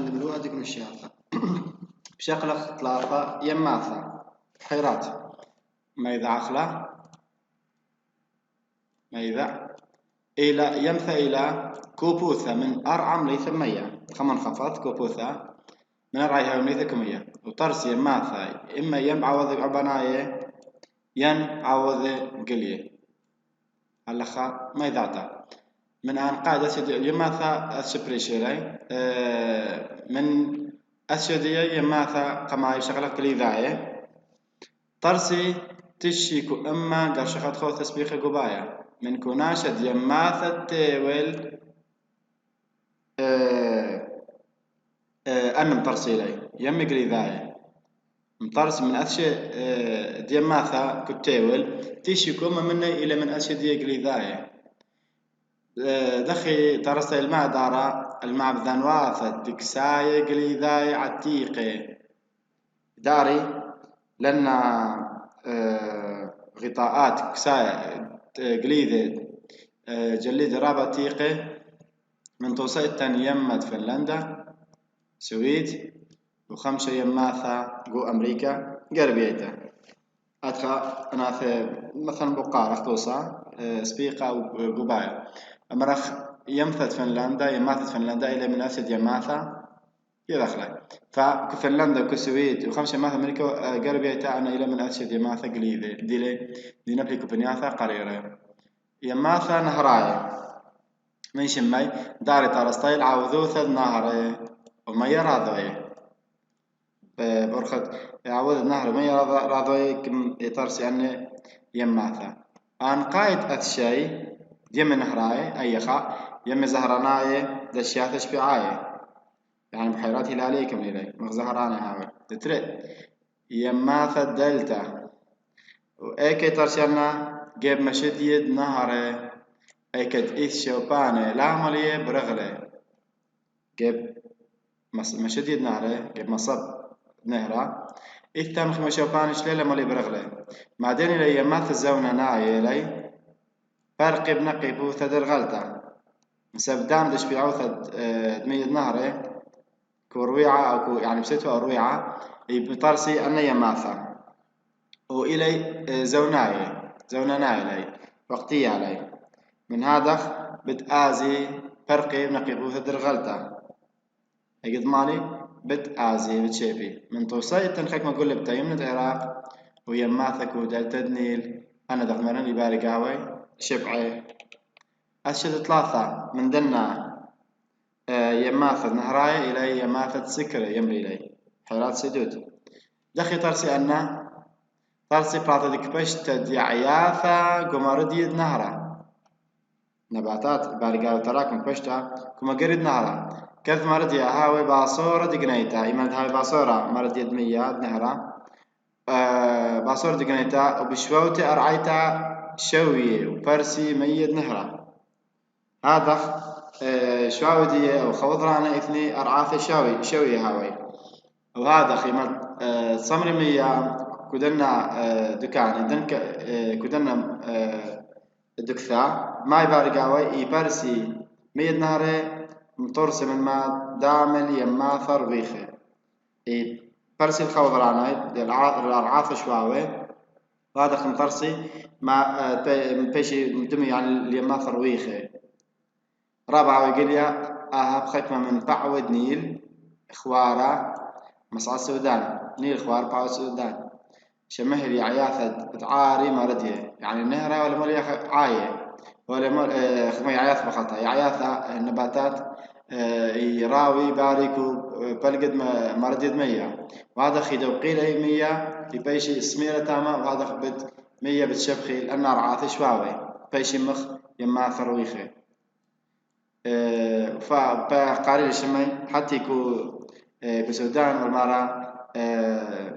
نملوها ديك الشياطة بشكل ثلاثة يماثة حيرات ماذا عقله ماذا إلى يمثى إلى كوبوثة من أرعم ليث مية خمن خفض كوبوثة من أرعى هاي ليث كمية وطرس يماثة إما يم عوض عبناية ين عوض قليه هلخا ما يذاتا من أن قاعد أسد يماثا أسبريشيري من أسدية يماثا كما يشغل كليذاية طرسي تشيكو أما قرشخت خو تسبيخ قبايا من كوناشد يماثا تيول أنا مطرسي لي يم كليذاية مطرس من أسش ديماثا كتيول تشيكو أما مني إلى من أسدية كليذاية دخي ترسي الماء دارا الماء بذنواثة تكساية قليذاية عتيقة داري لأن غطاءات كساية قليذة جليد رابة تيقة من توسيت يمت فنلندا سويد وخمسة يماثة جو أمريكا قربيته أدخل أنا في مثلا بقارة توسا سبيقة وقباية أمرخ يمثت فنلندا يماثت فنلندا إلى من أسد يماثة يدخله فكفنلندا وكسويد وخمسة يماثة أمريكا قربية تاعنا إلى من أسد يماثة قليلة دي نبلي كوبنياثة قريرة يماثة نهراية من شمي داري تارستايل عوذوثة نهر ومية راضوية برخد عوذ النهر مية راضوية كم يترسي أنه يماثة أن قايد أثشي يم نهراي أيخا يم زهراناي دشيات شبيعاي يعني بحيرات هلالية كم ليلي مغزهراني هاوي تتري يماثة دلتا وإيكي ترشلنا جيب مشديد نهر إيكت إيث شوباني لعملية برغلي جيب مشديد نهر جيب مصب نهرة إيث تامخ مشوباني شليلة مالي برغلي بعدين إلي يماثة زونة ناي إلي فرق بنقي بوثة درغلتا مسبدان دش بيعوثة دمية نهرة كورويعة أو يعني بسيتها أرويعة بطرسي أن يماثة وإلي زوناي إلي وقتية علي من هذا بتآزي فرقي بنقي بوثة درغلتا أجد مالي بتآزي بتشيبي من توصي تنخيك ما أقول بتايمنة العراق ويماثك ودلتا دنيل أنا دغمرن يباري قهوي شبعي أشد ثلاثة من دنا يماثة نهراي إلى يماثة سكرة يمري إلي حيرات سدود دخي ترسي أنا ترسي بعض دكبشت دعياثة قمردية نهرة نباتات بارقال تراك مكبشتها كما قريد نهرة كذ مردية هاوي باصورة دقنيتا إيمان هاوي باصورة مردية دمية نهرة باصورة دقنيتا وبشووتي أرعيتا شوية وبرسي ميد نهرة هذا شواودية أو خوضرانة إثني أرعاثة شوية هاوي وهذا خيمة صمر مية كدنا دكان دنك كدنا دكثا ما يبارقاوي يبرسي ميد نهرة مطرس من ما دامل يماثر ويخي برسي الخوضرانة الأرعاثة شواوي وهذا خمطرسي ما بيشي مدمي يعني اليماثر ويخي رابعة ويقليا أهب ختمة من بعود نيل خوارة مصع السودان نيل خوار بعود السودان شمهري عياثة تعاري مردية يعني نهرة ولا مولي عاية ولا مول خمي عياث بخطة عياثة النباتات يراوي باريكو بلقد مرديد مية وهذا خيدو قيلة مية يبيشي سميرة تامة وهذا خبد مية بتشبخي لأن رعاث شواوي بيشي مخ يماثر ويخي فقاري الشمي حتى يكو بسودان والمارا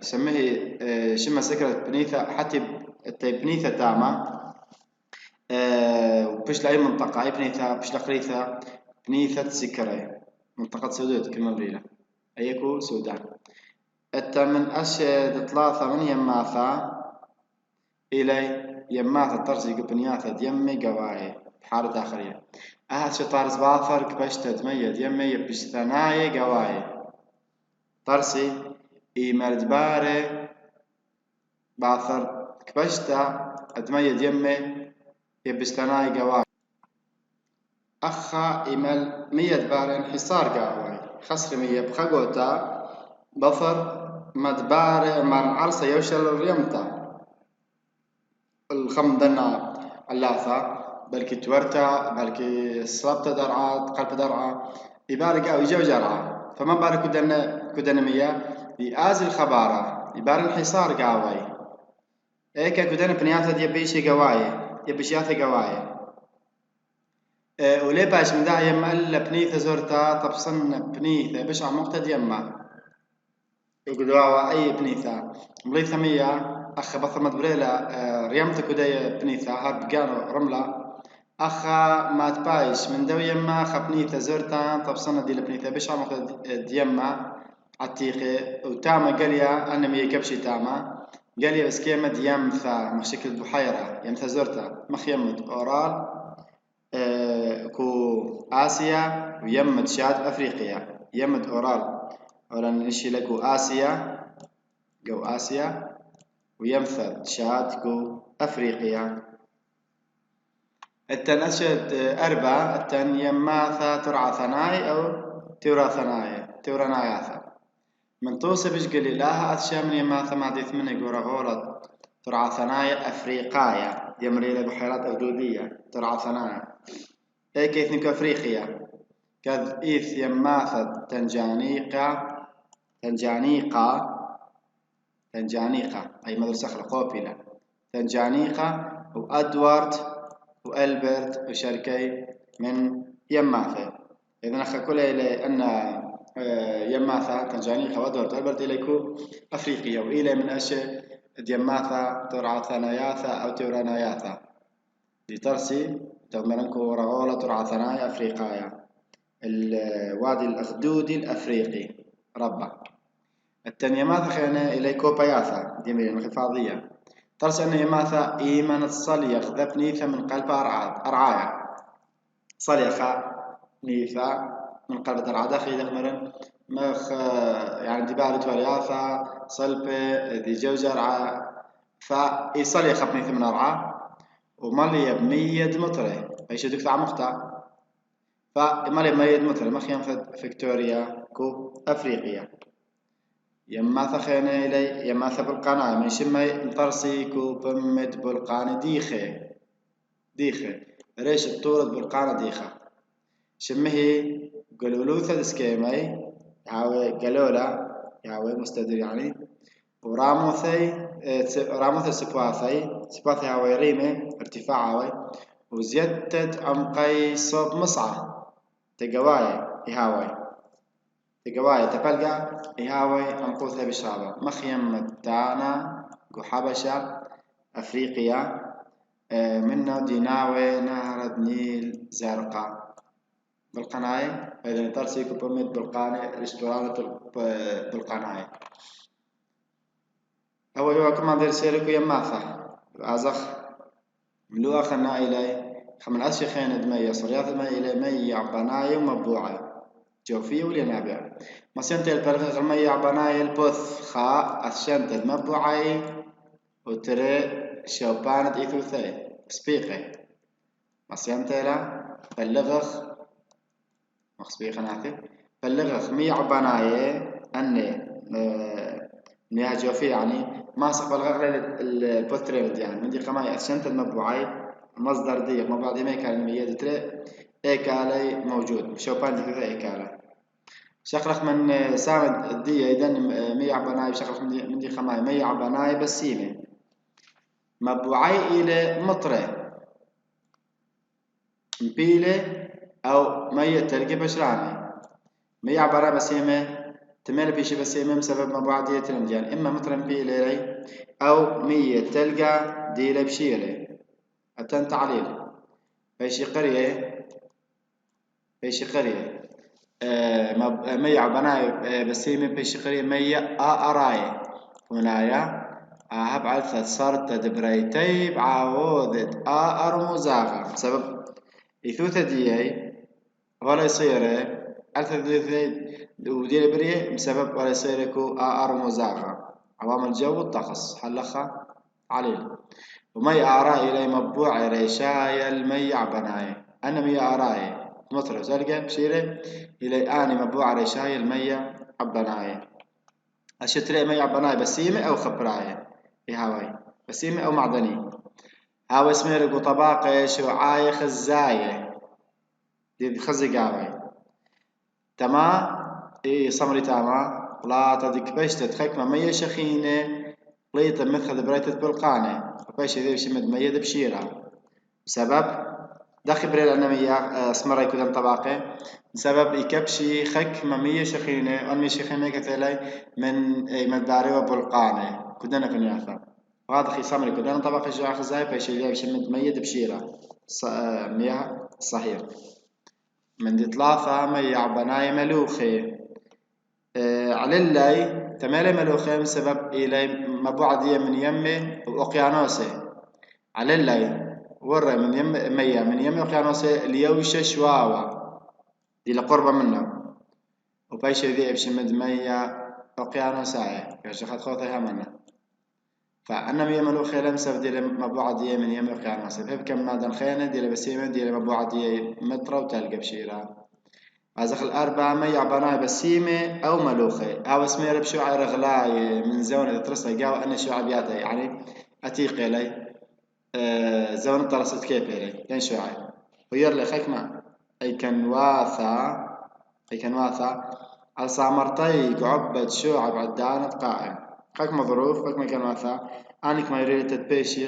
سميه شمة سكرة بنيثة حتى بنيثة تامة وبش لأي منطقة أي بنيثة بش لقريثة بنيثة سكرة منطقة سودود كلمة بريلة أيكو سودان التمن أشد ثلاثة من يماثة إلي يماثة ترسي قبنياثة يمي قواي بحارة داخلية أهد شطار زباثر كبشتة مية يمي بشتناي قواي طرسي إيمال دباري باثر كبشتا أدمية يمي يبستناي قواي أخا إيمال 100 دباري انحصار قواي خسر 100 بخقوتا بفر مدباري من عرصة يوشل الريمتا الخمدنا اللاثة بلكي تورتا بلكي صلبت درعات قلب درعة يبارك أو يجو جرعة فما بارك كدنا مية بآز الخبارة يبار انحصار قاوي ايكا كدنا بنياتا دي بيشي قواي يبشياثي قواي ولي باش من دا يما الا بنيثة زورتا طبصن بنيثة بشع مقتد يما يقولوا اي بنيثة مليثة مية اخ بثر مدبريلا ريمتا كدايا بنيثة هاد بقانو رملة أخا ما تبايش من دو يما خبنيثة زرتا طبصنا دي لبنيثة بشع مقتد يما عتيقي وتاما قاليا أنا مية كبشي تاما قاليا بس كيمد يمثا مشكل بحيرة يمثا زرتا مخيمد أورال كو آسيا ويمد شاد أفريقيا يمد أورال أولا نشي لكو آسيا جو آسيا ويمثل شاد كو أفريقيا التن أشد أربعة التن يماثا ترعى ثناي أو تورا ثناي تورا ناياثا من توصي بشقلي لاها أثشا من يماثا معديث من يقول غورة ترعى ثنايا أفريقايا يمري بحيرات أودودية ترعى ثنايا أي كيف نكو أفريقيا كذ إيث يماثا تنجانيقا أي مدرسة خلقوبيلا تنجانيقا وأدوارد وألبرت وشركي من يماثا إذا نخا كل إلى أن يماثا تنجانيقا وأدوارد وألبرت إليكو أفريقيا وإلى من أشياء يماثا ترعى ثناياثا أو توراناياثا دي ترسي تغمرنكو رغولة ترعى ثنايا أفريقايا الوادي الأخدودي الأفريقي ربع التنيماثا خينا إليكو بياثا دي من الانخفاضية ترسي أن يماثا إيمان الصليخ ذا نيثا من قلب أرعايا صليخة نيثا من قلب أرعايا داخل دغمرن مخ يعني دبالة ورياثا صلبة دي جوجر فإيصالي خبني ثمن أرعى ومالي بمية مطرة أيش دكتور عمقتا فمالي بمية مطرة مخيم فيكتوريا كو أفريقيا يما ثخينا إلي يما ثبلقانا من شمي مطرسي كو بمد بلقان ديخة ريش الطورة بلقان ديخة شمهي قلولوثة دسكيمي يعوي قلولة يعوي مستدر يعني وراموثي سبواثي هاوي ريمة ارتفاع هاوي وزيادة عمقي صوب مصعة تقواي تبلغا إهاوي عمقوثة بشابة مخيم مدانا حبشة أفريقيا منه ديناوي نهر النيل زرقاء بالقناية إذا ترسيكو بميت بالقانة ريستورانة بالقناية هو يوا كمان دير سيركو يماثا أزخ ملو أخنا إلي خمن أشي خين دمية صرياث ما إلي مي عبناي ومبوعي جوفية ولا نابع ما سنت البرغ مي عبناي البث خاء أشنت المبوعي وتري شوبانة إيثوثي سبيقي ما سنت لا بلغخ مخسبيقي ناثي بلغخ مي عبناي أني مياه جوفية يعني ما سقبل غير البوتريمد يعني من دي قماية أشنت المبوعي مصدر ضيق ما بعد ما كان مية تري إيكالي موجود شوبان دي كذا إيكالا شخرخ من سامد الدية إذن مية عبناي شخرخ من دي قماية مية عبناي بسيمة مبوعي إلى مطرة مبيلة أو مية تلقي بشراني مية عبناي بسيمة تميل بيشي بسيمة بسبب مبوعدية الامديان إما مطرن بيلي أو مية تلقى ديلة بشيلة أتن تعليل بيشي قرية مية عبناي بسيمة بيشي قرية مية أراي هنايا هب علثة صارت دبريتي بعوضة أرمزاغة بسبب إثوثة ديي ولا يصير ألث وديل بريه بسبب ولا سيركو مزاغة عوامل الجو والطقس حلخها عليل ومي أعراء إلي مبوع ريشاي المي عبناي أنا مي أعراء مطر زرقاء بشيرة إلي آني مبوع ريشاي المي عبناي أشتري مي عبناي بسيمة أو خبراي هاوي بسيمة أو معدني هاوي اسميرقو طباقة شعاية خزاية دي خزقاوي تما إيه صمري تاما لا تدك بيش تتخك مية شخينة ليت مثل بريتة بالقانة وبيش ذي بشي مية بشيرة بسبب داخل بريل أنا مية اسمرا يكون طباقة بسبب يكبشي خك مية شخينة أمي شخينة كتلي من مداري وبالقانة كدنا في نيافة وهذا خي صمري كدنا طباقة جوا خزاي بيش ذي بشي مية بشيرة مياه صحيح من دي ثلاثة مية عبناي ملوخي على اللي تمالي ملوخي بسبب إلي مبعدية من يمي وأقيانوسي على اللي ورا من يم مية من يمي أقيانوسي اليوشة شواوة دي لقربة منه وبيش ذي بشمد مية أقيانوساي كاش خد خوطي همنا فأنا مية ملوخي لمسف دي مبعدية من يمي أقيانوسي بكم مادن خينة دي لبسيمة دي مبعدية مترة وتلقى بشيرة هذا الأربعة مية عبناي بسيمة أو ملوخي أو اسمير بشوعي رغلاي من زونة ترسل جاو أنا شوعي بياتا يعني أتيقي لي زونة ترست كيف لي لين شوعي وير لي خكمة أي كان واثا على صامرتي عبد شوعي بعدانة قائم خكمة ظروف خكمة كان واثا أنك ما يريد تتبيشي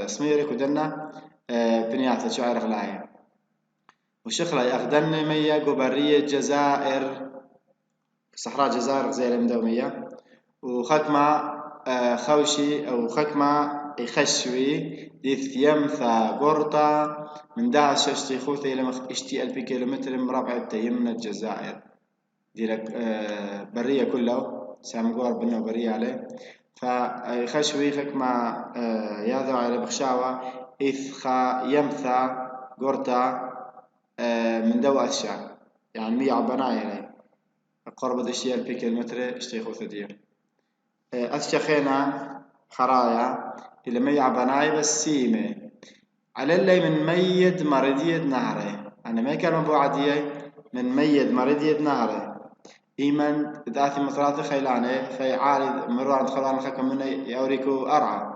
سميرك ودنا بنياتا شوعي رغلاي وشخلة ياخدن مية قبرية جزائر صحراء جزائر زي المدومية وخكمة خوشي أو خكمة يخشوي ديث يمثى قرطة من داعش اشتي خوثي إلى اشتي 1000 كيلومتر مربع يمنى الجزائر ديرك برية كله سامقور بنا برية عليه فيخشوي خكمة ياذو على بخشاوة إث يمثى قرطة من دو أشياء يعني 100 عبناية قرب أشياء البي كيلومتر اشتيخو ثدير أشياء خينا خرايا إلى 100 عبناية بسيمة على اللي من ميد مردية نهري أنا ما كان مبوعدية من ميد مردية نهري إيمن ذاتي مطراتي خيلاني في عالي مروان خلان خكم مني يوريكو أرعى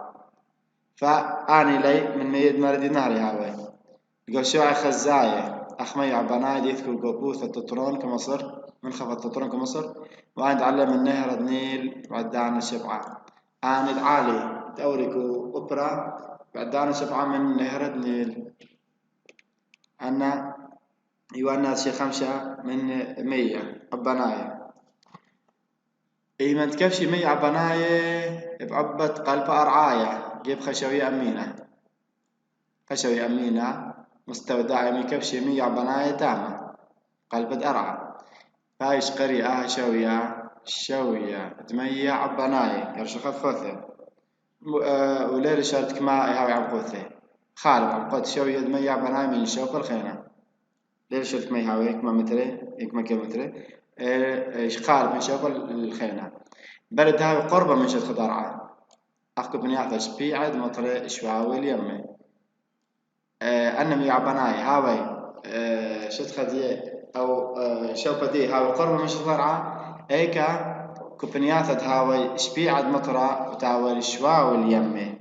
فأني لي من ميد مردية نهري هاوي يقول شوعي خزاية أخمي عبناي ديثكو القبوث التطرون كمصر منخفض التطرون كمصر وأنا أتعلم من نهر النيل وعدان الشبعة أنا العالي توريكو أوبرا وعدان الشبعة من نهر النيل أنا يوانا شي 5 من 100 عبناي إي من تكفشي 100 عبناي بعبة قلب أرعاية جيب خشوية أمينة خشوية أمينة مستوى داعمي كبشي 100 عبناية تامة قلب أرعى فايش قرية شوية دمية عبناية يرشخ خوثة ولير شارتك ماء هاوي عبقوثة خالب عبقوت شوية دمية عبناية من شوق الخينة لير شارتك ماء هاوي إكما متري إكما كيلومتري خالب من شوق الخينة بلد هاوي قربة من شد خضارعة أخكو بنياثة شبيعة مطري شواوي اليمي أنا مية عبناية هاوي شد خديه أو شوكة دي هاوي قربة من شطرعة إيكا كوبنياثة هاوي شبيعة مطرة وتاوي شواوي اليمي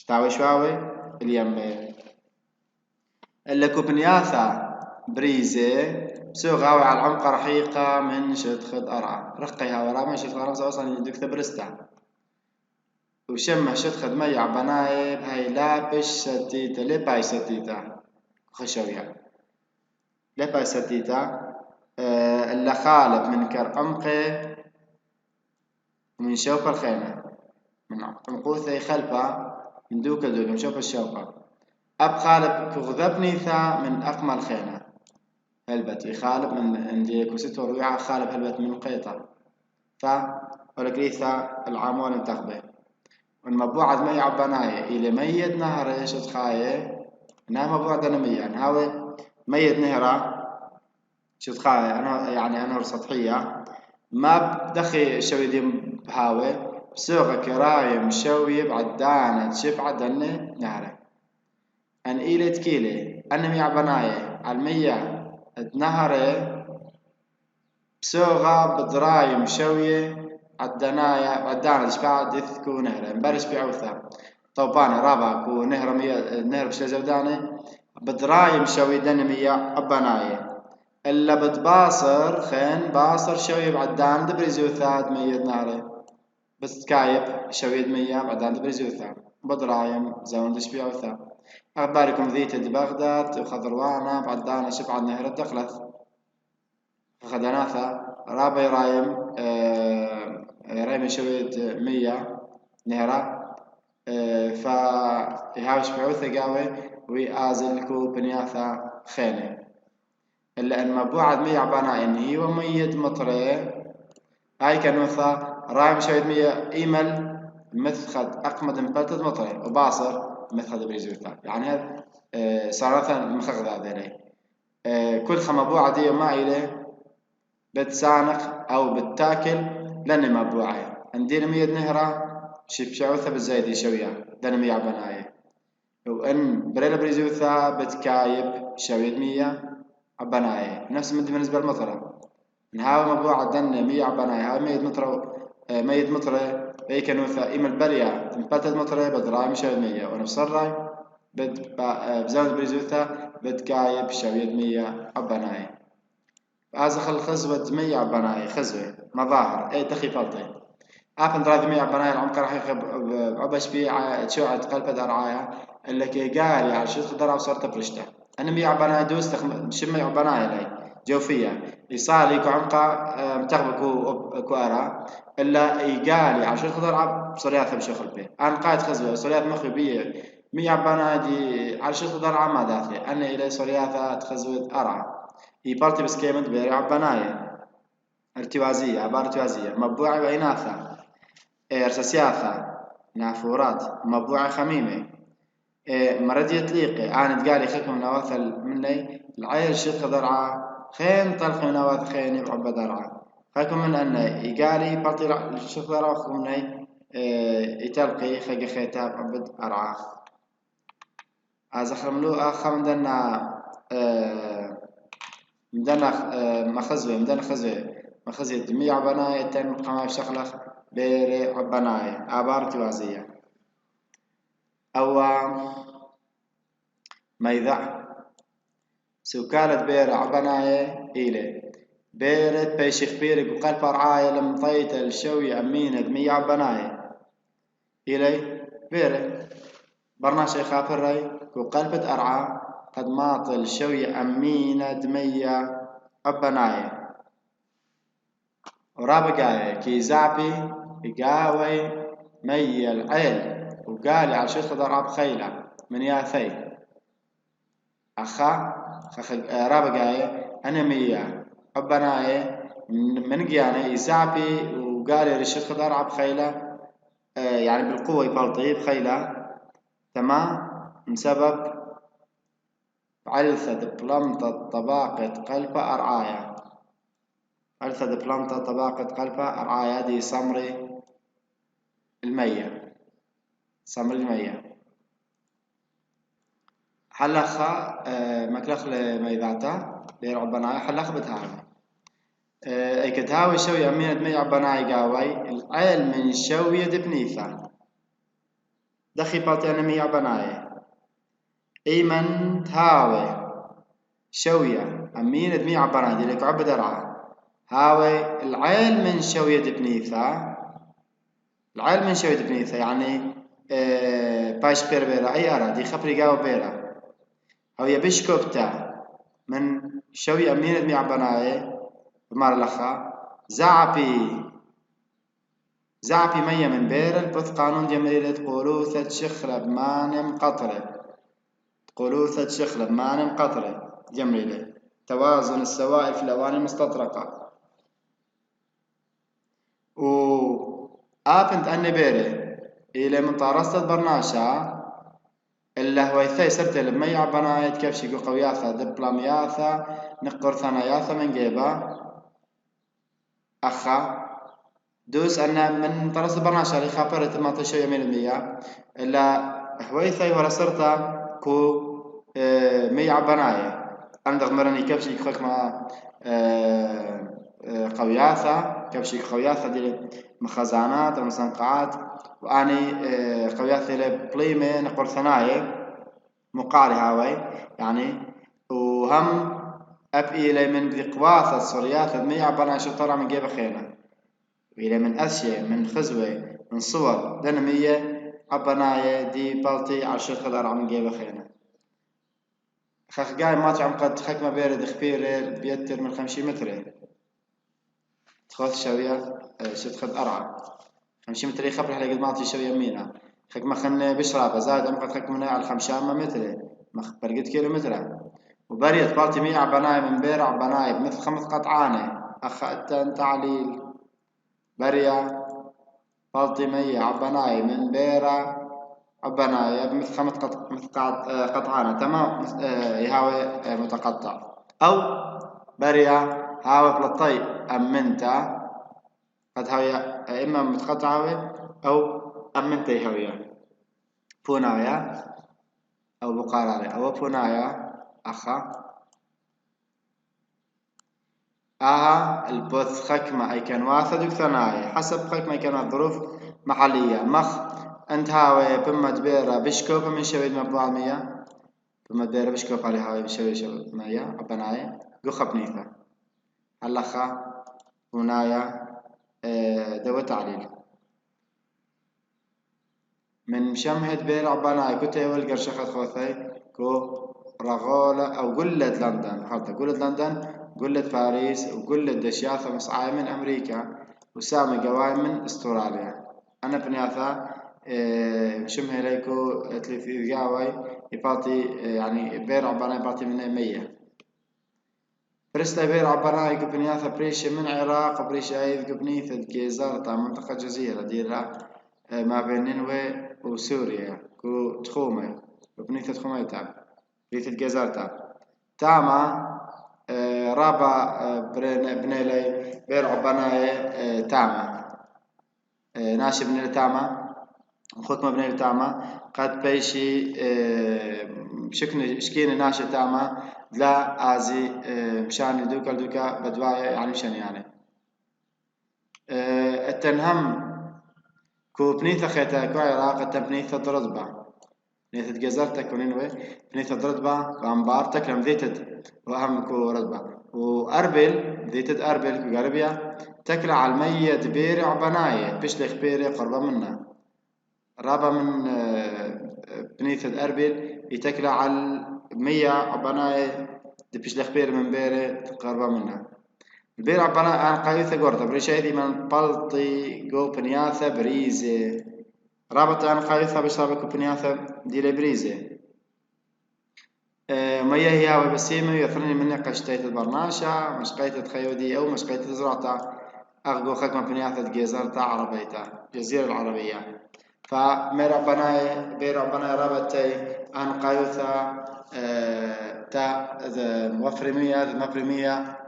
تاوي شواوي اليمي إلا كوبنياثة بريزة بسو غاوي على العمق رحيقة من شد خد أرعى رقي هاوي رامي شد خد أصلا يدك تبرستا وشمه شد خد مية عبناية بهاي لابش ستيتا لباي ستيتا خشوية لباي ستيتا اللي خالب من كرقمقة ومن شوكة الخيمة من عمقوثة خلفة من دوكا من شوكة الشوكة أب خالب كغذبني ثا من أقمى الخيمة هلبت يخالب من عندي كوسيتو رويعة خالب هلبت من قيطة ولكريثا العامون انتخبه والمبوعد مي عبناية إلى ميد نهر إيش تخاية نعم مبوعد أنا ميان هاوي ميد نهرة شو تخاي أنا يعني أنهر سطحية ما بدخي شوي دي بهاوي بسوغة كراية مشوي بعدانة تشف عدنة نهرة أن إيلة كيلة أنا ميع بناية المية نهرة بسوغة بدراية مشوية عدناية عدانة تشبع دثكو نهرة مبارش بعوثة طوبانة رابع كو نهر مية نهر بشلا زودانة بدراية مشوي دنمية عبناية إلا بتباصر خين باصر شوي بعدان دبري زوثات مية نهرة بس كايب شوي مية بعدان دبري زوثات بدرايم زون دش بعوثة أخباركم ذيت بغداد وخضروانة بعدان شبع نهر الدخلث خدناثة رابي رايم رايم شويد مية نهرة فيهاوش بعوثة قاوي ويازلكو بنياثة خينة إلا أن مبوعد مية عبانا إن هي ومية مطرة هاي كنوثة رايم شويد مية إيمل مثخد أقمد مبلتد مطرة وباصر مثخد بريزوثة يعني هذا صارت مخغذ هذا كل خمبوعة دي ما إليه بتسانق أو بتاكل لن مبوعة عندنا مية نهرة شبشعوثة بالزايد شوية دنا مية عبناية وإن بريلا بريزوثة بتكايب شويد مية عبناية نفس مد بالنسبة للمطرة نهاوي مبوعة دنا مية عبناية هاي مية مطرة مية مطرة أي كنوثة إيما البرية تنبتد مطرة بدراي شويد مية ونفس الراي بزاوية بريزوثة بتكايب شويد مية عبناية أزخ الخزوة مية عبناية خزوة مظاهر أي تخي فلطي أفن درايف مية عبناية العمق راح يخب عبش بي تشوعة قلب درعاية اللي كي قال يعني شو تقدر صرت برشته أنا مية عبناية دوس شم مية عبناية لي جوفية يصالي كعمقة متغبكو أرا إلا يقال يعني شو تقدر عب صريات بشخل بيه أنا قاعد خزوة صريات مخي بيه مية عبناية دي على شو تقدر عما داخلي أنا إلي صريات خزوة أرا يبارتي بس كيمنت بيري عبناية ارتوازية عبارة ارتوازية مبوعة وإناثة إرساسياثة نافورات مبوعة خميمة مردية تليقي أنا تقالي خيكم نواثل مني العير شيخ درعا خين طلقي نواث خيني بعب درعا خيكم من أن يقالي بارتي شيخ درعا خيكم مني يتلقي خيق خيتاب عبد أرعا أزخر ملو آخر مدنا مخزوة دمية عبناية تن قماء شخلخ بيري عبناية آبار توازية أو ميذع سوكالة بيري عبناية إيلي بيرت بيشيخ بيري وقلب رعاية لمطيت الشوي أمينة دمية عبناية إيلي بيري برنا شيخا فري وقلبت أرعى قد ماطل شوي أمينة دمية عبناية ورابقاية كي زعبي قاوي مي العيل وقالي على شو خضر عب خيلة من ياثي أخا رابقاية أنا مية عبناية من قياني زعبي وقالي رشد خضر عب خيلة يعني بالقوة يبلطي بخيلة تمام بسبب علثة بلمطة طباقة قلبة أرعاية علثة بلمطة طباقة قلبة أرعاية دي سمري المية سمري المية حلخة مكلخ لميذاتا لير عبناي حلخ بتهاوي اي كتهاوي شوي أمينة مي عبناي قاوي العيل من شوية دبنيثة دخي بطينا مي عبناي اي من تهاوي شوية أمينة مي عبناي دي لك عبد درعا هاوي العيل من شوية دبنيثة العيل من شوية دبنيثة يعني باش بيرا أي أرى دي خبري قاوي بيرا أو يبش كوبتا من شوي أمينة مي عبناي بمار لخا زعبي مية من بير البث قانون جميلة قلوثة شخرب مانم قطرة قلوثة شخرب مانم قطرة جميلة توازن السوائل في الأواني المستطرقة و آبنت أني بيري إلى من طارست برناشا إلا هو يثي سرت لمية بنايت كيف شيء قوياثا دبلومياثا نقر ثناياثا من جيبا أخا دوس أن من طرس برناش اللي خابرت ما تشي من المية إلا هو يثي ولا سرتا كو مية بناية عندك مرني كيف شيء خك ما قوياثا كيف شيء قوياثا دي مخزانات ومصنقعات وأني قوياثا لبليمة نقر ثنايا مقاري هاوي يعني وهم أبقي إلي من بقواثة الصريات المية بنا شطرة من جيب خينا وإلي من أشياء من خزوة من صور دنمية عبناية دي بلطي عشر خضر عم جيب خينا خخ جاي ماتش عم قد خكمة بيرد خبير بيتر من 50 متر تخوث شوية شتخد أرعى 50 متر خبر حلقة قد ماتي شوية مينا خكمة خن بشرابة زايد عم قد خكمة على 5 متر برقد كيلومتر وبريت بالتي مية بناي من بيرع بناي مثل 5 قطعانة أخذت تعليل بريا بالتي مية بناي من بيرع بناي مثل 5 قطعانة تمام يهاوي متقطع أو بريا هاوي بلطي أمنتا قد هاوي إما متقطعة أو أمنتا يهاوي بونايا أو بقاراري أو بونايا أخا البث خكمة أي كان واثد ثنايا حسب خكمة كان الظروف محلية مخ أنت هاوي بما دبيرة بشكوب من شويد مبوع مية بما دبيرة بشكوب على هاوي بشويد مية أبنايا قخ بنيثة هلخا هنايا دو تعليل من مشمهد بير عبنايا كتي والقرشخة خوثي كو رغولة أو قلة لندن حتى قلة لندن قلة باريس وقلة دشياثة مصعاي من أمريكا وسامي قوايم من أستراليا أنا بنياثا شمه ليكو تلفي قاوي يباطي يعني بير عبانا يباطي من 100 برستا بير عبانا يكو بنياثا بريشة من عراق بريشة أيض بنيثة جيزارتا منطقة جزيرة ديرها ما بين نينوى وسوريا كو تخومة بنيثة تخومة تاب بنيثة جيزارتا تاما رابع بنيلي بير عبناي تاما ناشي بنيلي تاما وخطمة بنيلي تاما قد بيشي بشكل شكين ناشي تاما لا آزي مشان دوكا بدوايا يعني مشان يعني التنهم كو بنيثة خيتا كو عراق التبنيثة ضرطبة بنيثة جزرتك ونينوي بنيثة ضرطبة وأنبارتك لم ذيتت وأهم كو رطبة وأربل ذيتت أربل كو قربيا تكلا على المية دبيري عبناية بشلخ بيري قربة منا رابا من بنيثة أربل يتكلا على المية عبناية بشلخ بيري من بيري قربة منا البير عبناية عن قايثة قرطة بريشايدي من بلطي قو بنياثة بريزي رابط عن قايثة بشرابة كو بنياثة دي بريزي مية هي هاوي بسيمة يثرني مني قشتيت البرناشة مشقيت خيودي أو مشقيت زرعتا أغقو خكمة بنياثة جيزرتا عربيتا جزيرة العربية فمير بناي بير بناي رابطي عن قايثة تا مفرمية مفرمية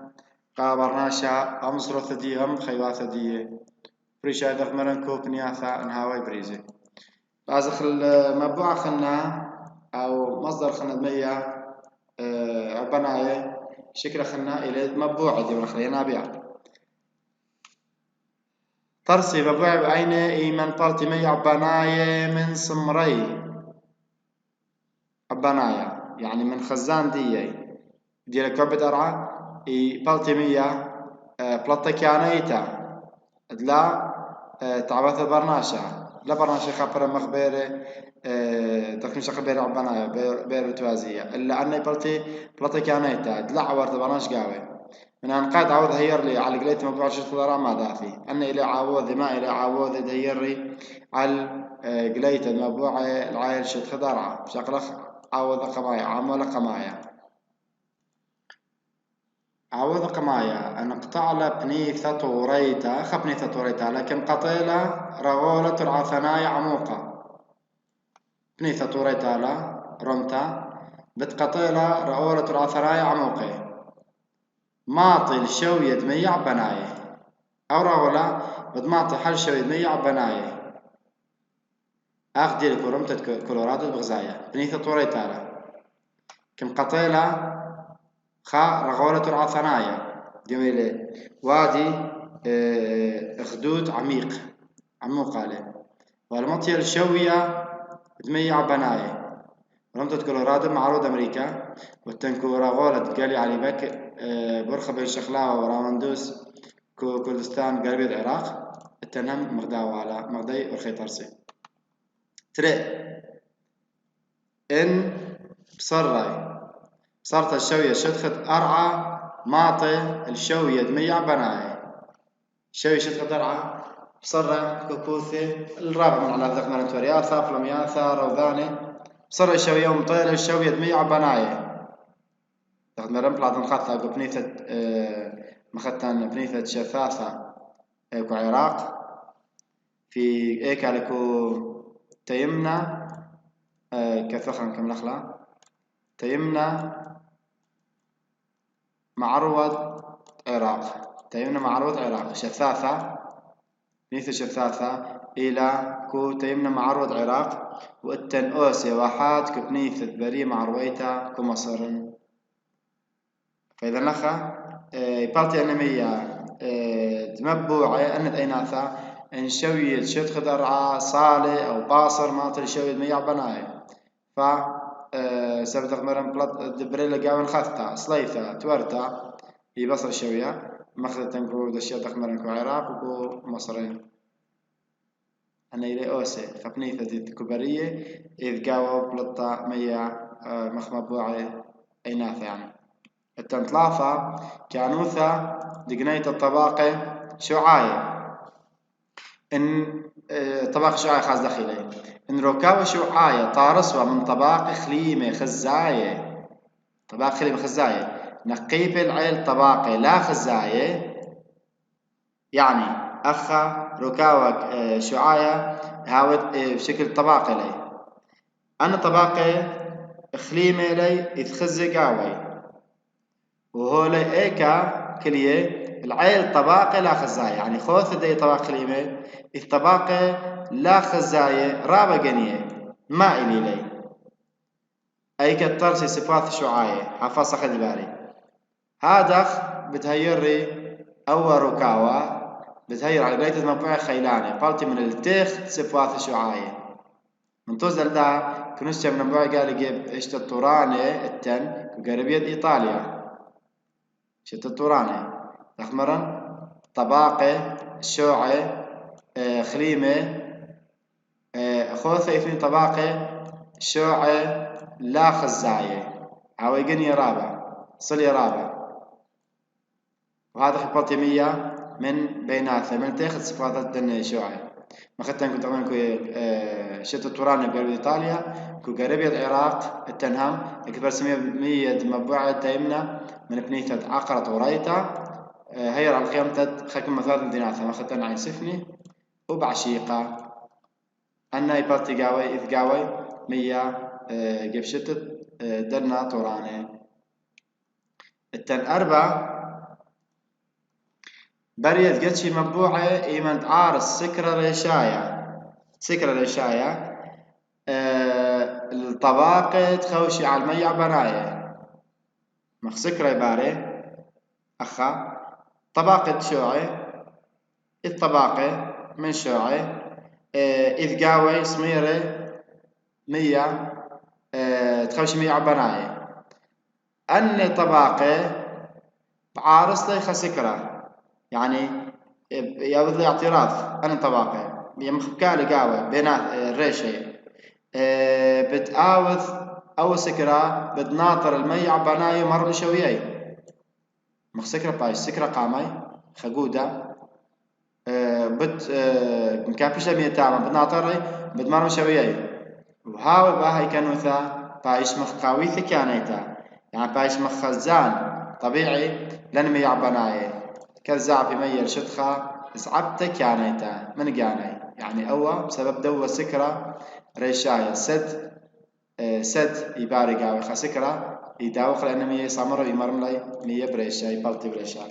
برناشة أمصرة دي هم خيواثة دي بريشة دغمرن كو بنياثة هاوي بريزي بازخ المبوعة خلنا أو مصدر خلنا مية عبناية شكل خلنا إلى مبوعة دي ونخلينا بيع ترسي مبوعة بعين إيمان بارتي مية عبناية من سمري عبناية يعني من خزان دي لكبد أرعى بارتي مية بلطة كيانيتا لا تعبث برناشة لا برناشة خبر مخبرة تقنيش خبر عبنا بير توازية إلا أني بلطي كانيتا دلع ورد برناش قاوي من أن قاد عوض هير لي على قليت مبوع شت خضراء ما دافي أني إلى عوض ما إلى عوض هير لي على قليت مبوع العائل شت خضراء شقلخ عوض قمايا عمول قمايا عوض قمايا أن قطع بنيثة طوريتا خبنيثة طوريتا لكن قطيلة رغولة العثنايا عموقة بنيثة طوريتا لا رمتا بتقطيلة رأولة العثرايا عموقي معطي الشوية دمية عبناية أو رغلا بدمعطي حل شوية دمية عبناية أخدي لكورمتة كولورادو بغزاية بنيثة طوري تالا كم قطيلة خا رغولة العثرايا جميلة وادي خدود عميق عليه والمطية الشوية دمية عبناية رمتة كولورادو معروض أمريكا والتنكورا غولة قالي علي بك برخة بين شخلاوة وراوندوس كردستان غربية العراق التنهم مغداو على مغدي ورخي طرسي تري إن بصرت الشوية شدخت أرعى معطي الشوية دمية عبناية الشوية شدخت أرعى بصرة كوكوثي الرابع من على ذاك مرنت ورياثة فلمياثة روذاني بصرة الشوية ومطيلة الشوية دمية عبناية تاخد مرن بلادن خاطة بنيثة مختن بنيثة شثاثة كو عراق في ايكا لكو تيمنا كثخن كم لخلا تيمنا معروض عراق شثاثة بنيثة شثاثة إلى كو تيمنا معروض عراق والتن أوسي واحات كبنيثة بري معرويتا كمصر فإذا نخا بارتي أنمية تمبوعة أنت أيناثا إن شوية شد خدرعة صالة أو باصر ماطر شوية مية بناي ف سبت مرن بلط دبريلا جاون خثتا صليثا تورتا هي بصر شوية مخذ تنكو دشيا تخمرن كو عراق وكو مصرين أنا إلي أوسي خبنيثة دي كبرية إذ جاو بلطة مية مخمبوعة أيناثا يعني التنطلافة كانوثا دقنية الطباقة شعاية إن طباقة شعاية خاص داخلي إن ركاوة شعاية طارسوة من طباقة خليمة خزاية طباقة خليمة خزاية نقيب العيل طباقة لا خزاية يعني أخا ركاوة شعاية هاوت بشكل طباقة لي أنا طباقة خليمة لي يتخزي قاوي وهولي ايكا كليه العيل طباقة لا خزاية يعني خوث دي طباقة خليمة الطباقة لا خزاية رابا قنية ما إلي لي ايكا الطرسي صفات شعاية حفاظ خدي بالي هادخ بتهيري أو ركاوة بتهير على قرية الموقع خيلانة بالتي من التيخ صفات شعاية من توزل دا كنسجة من الموقع قال يجيب اشت الطورانة التن وقربية إيطاليا شت الطورانة تخمرن طباقة شوعة خليمة خوثة اثنين طباقة شوعة لا خزاية عويقني رابع صلي رابع وهذا خبطي مية من بيناتها من تاخذ صفات الدن شوعة ما خدت كنت أقول شت الطورانة بقلب إيطاليا كو قريبية العراق التنهم أكبر سمية مية مبوعة تيمنا من بنيثة عقرة طوريتا هير على القيامة خكم مثال ديناتها ما خدت عين سفني وبعشيقة أنا يبطي قاوي إذ قاوي مية جيب شتت دنا طورانة التن أربع بريد قدشي مبوعة إيمان تعارس سكرة ريشاية الطباقة تخوشي على المية براية مخ سكرة يباري أخا طباقة شوعي الطباقة من شوعي إذ قاوي سميرة مية تخوشي مية براية أن طباقة بعارس لي خسكرة يعني يابد لي اعتراف أنا طباقة يمخبكالي قاوي بينات الريشة بتآوث أو سكرة بتناطر المي عبناي مر شوياي مخ سكرة بايش سكرة قامي خجودة بت مكابش لمية تاما بتناطري بتمر شوياي وهاوي باهي كانوثا بايش مخ قاويث كانيتا يعني بايش مخ خزان طبيعي لنمي عبناي كالزعب مية شدخة صعبت كانيتا من قاني يعني أول بسبب دو سكرة ريشاية سد سد يباري قاوي خاسكرا يداوخ لأن مية سامرو يمرملي مية بريشاي بالتي بريشار